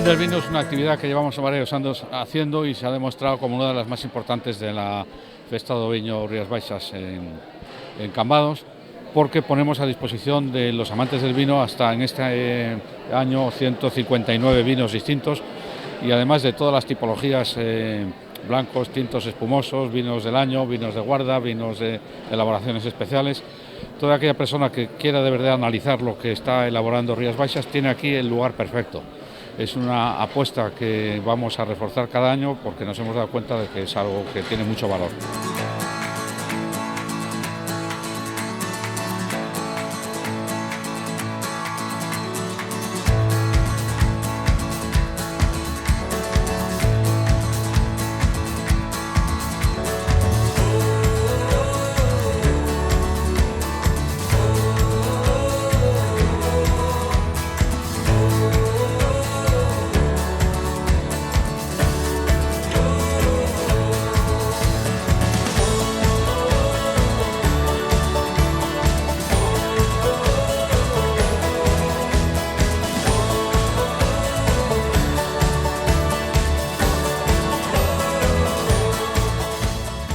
Vender vino es una actividad que llevamos varios años haciendo y se ha demostrado como una de las más importantes de la Festa do Viño Rías Baixas en Cambados, porque ponemos a disposición de los amantes del vino hasta en este año 159 vinos distintos y además de todas las tipologías, blancos, tintos, espumosos, vinos del año, vinos de guarda, vinos de elaboraciones especiales. Toda aquella persona que quiera de verdad analizar lo que está elaborando Rías Baixas tiene aquí el lugar perfecto. Es una apuesta que vamos a reforzar cada año porque nos hemos dado cuenta de que es algo que tiene mucho valor.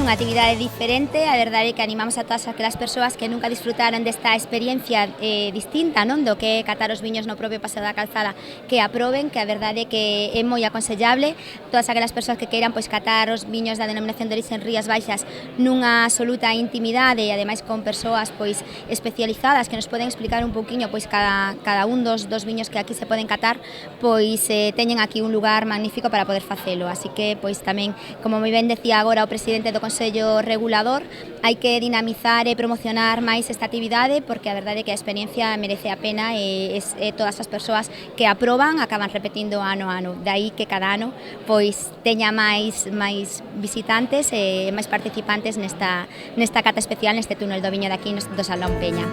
Unha actividade diferente, a verdade é que animamos a todas aquelas persoas que nunca disfrutaron desta experiencia distinta, non, do que é catar os viños no propio Paseo da Calzada, que aproben, que a verdade é que é moi aconsellable. Todas aquelas persoas que queiran pois catar os viños da denominación de orixe en Rías Baixas nunha absoluta intimidade e ademais con persoas pois especializadas que nos poden explicar un pouquiño pois cada un dos viños que aquí se poden catar, pois teñen aquí un lugar magnífico para poder facelo. Así que pois tamén, como moi ben decía agora o presidente do Consello Regulador, hai que dinamizar e promocionar máis esta actividade porque a verdade é que a experiencia merece a pena e todas as persoas que aproban acaban repetindo ano a ano. Daí que cada ano pois teña máis visitantes e máis participantes nesta cata especial neste túnel do viño de aquí do Salón Peña.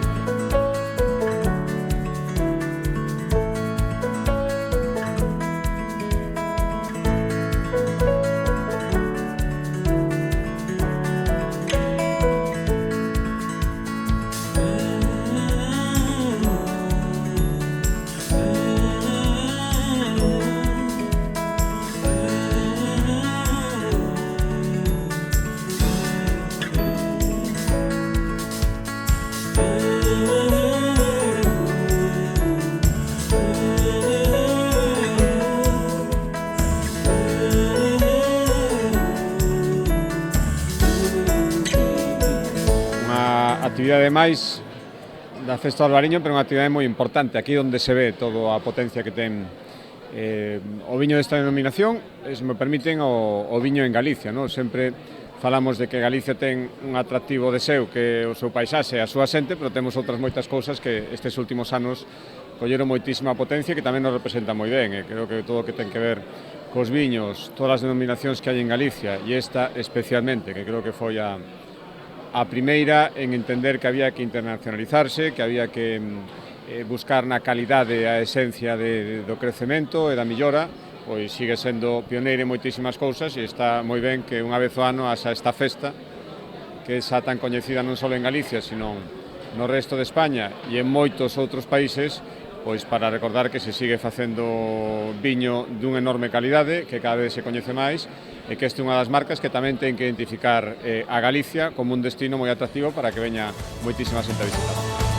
Actividade máis da Festa do Albariño, pero unha actividade moi importante, aquí onde se ve toda a potencia que ten o viño desta denominación, se me permiten, o viño en Galicia, non? Sempre falamos de que Galicia ten un atractivo de seu, que o seu paisaxe e a súa xente, pero temos outras moitas cousas que estes últimos anos colleron moitísima potencia que tamén nos representa moi ben, e creo que todo o que ten que ver cos viños, todas as denominacións que hai en Galicia, e esta especialmente, que creo que foi a primeira en entender que había que internacionalizarse, que había que buscar na calidade a esencia do crecemento e da millora, pois sigue sendo pioneira en moitísimas cousas e está moi ben que unha vez ao ano haxa esta festa que é xa tan coñecida non só en Galicia, sino no resto de España e en moitos outros países, pois para recordar que se sigue facendo viño dunha enorme calidade, que cada vez se coñece máis, e que esta é unha das marcas que tamén ten que identificar a Galicia como un destino moi atractivo para que veña moitísima xente a visitar.